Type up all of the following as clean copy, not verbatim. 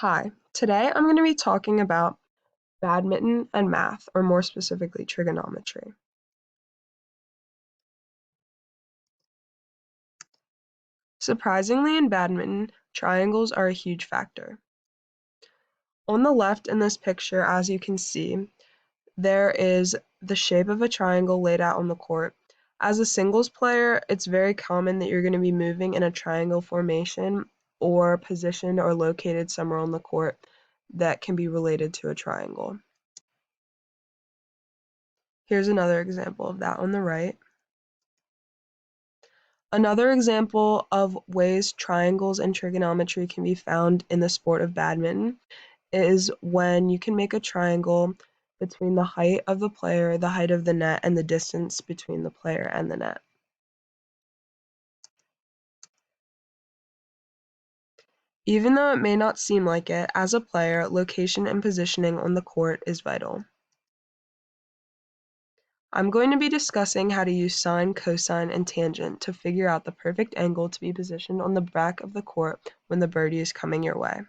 Hi, today I'm going to be talking about badminton and math, or more specifically, trigonometry. Surprisingly, in badminton, triangles are a huge factor. On the left in this picture, as you can see, there is the shape of a triangle laid out on the court. As a singles player, it's very common that you're going to be moving in a triangle formation or positioned or located somewhere on the court that can be related to a triangle. Here's another example of that on the right. Another example of ways triangles and trigonometry can be found in the sport of badminton is when you can make a triangle between the height of the player, the height of the net, and the distance between the player and the net. Even though it may not seem like it, as a player, location and positioning on the court is vital. I'm going to be discussing how to use sine, cosine, and tangent to figure out the perfect angle to be positioned on the back of the court when the birdie is coming your way.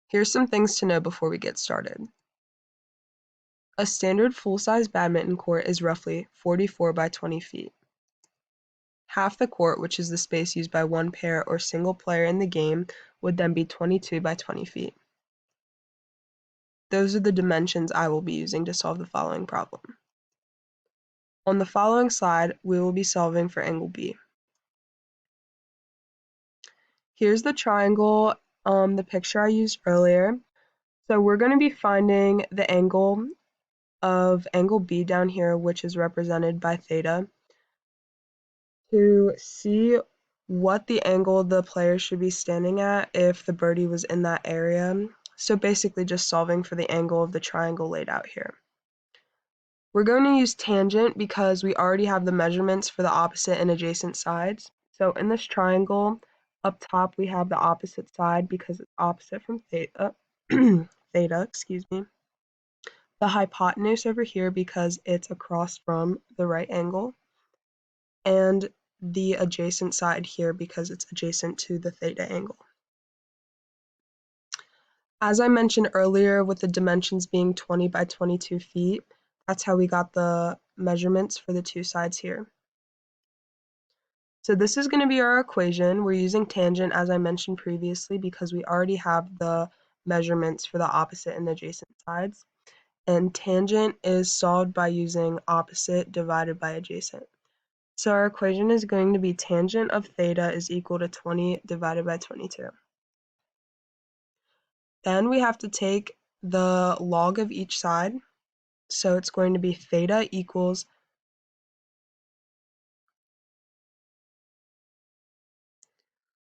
Here's some things to know before we get started. A standard full-size badminton court is roughly 44 by 20 feet. Half the court, which is the space used by one pair or single player in the game, would then be 22 by 20 feet. Those are the dimensions I will be using to solve the following problem. On the following slide, we will be solving for angle B. Here's the triangle, the picture I used earlier. So we're going to be finding the angle of angle B down here, which is represented by theta, to see what the angle the player should be standing at if the birdie was in that area. So basically just solving for the angle of the triangle laid out here. We're going to use tangent because we already have the measurements for the opposite and adjacent sides. So in this triangle, up top we have the opposite side because it's opposite from theta, excuse me. The hypotenuse over here because it's across from the right angle, and the adjacent side here because it's adjacent to the theta angle. As I mentioned earlier, with the dimensions being 20 by 22 feet, that's how we got the measurements for the two sides here. So this is going to be our equation. We're using tangent, as I mentioned previously, because we already have the measurements for the opposite and adjacent sides. And tangent is solved by using opposite divided by adjacent. So our equation is going to be tangent of theta is equal to 20 divided by 22. Then we have to take the log of each side. So it's going to be theta equals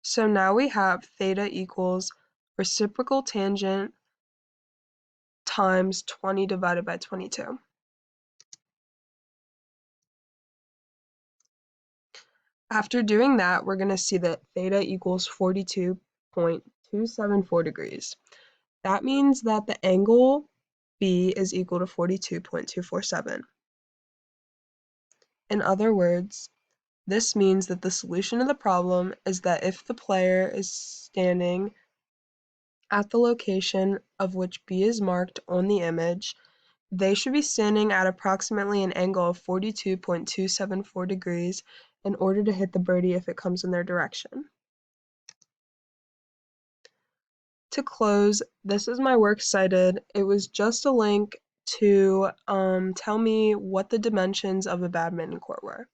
So now we have theta equals reciprocal tangent times 20 divided by 22. After doing that, we're going to see that theta equals 42.274 degrees. That means that the angle B is equal to 42.247. In other words, this means that the solution of the problem is that if the player is standing at the location of which B is marked on the image, they should be standing at approximately an angle of 42.274 degrees in order to hit the birdie if it comes in their direction. To close, this is my works cited. It was just a link to tell me what the dimensions of a badminton court were.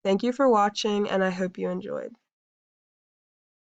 Thank you for watching, and I hope you enjoyed.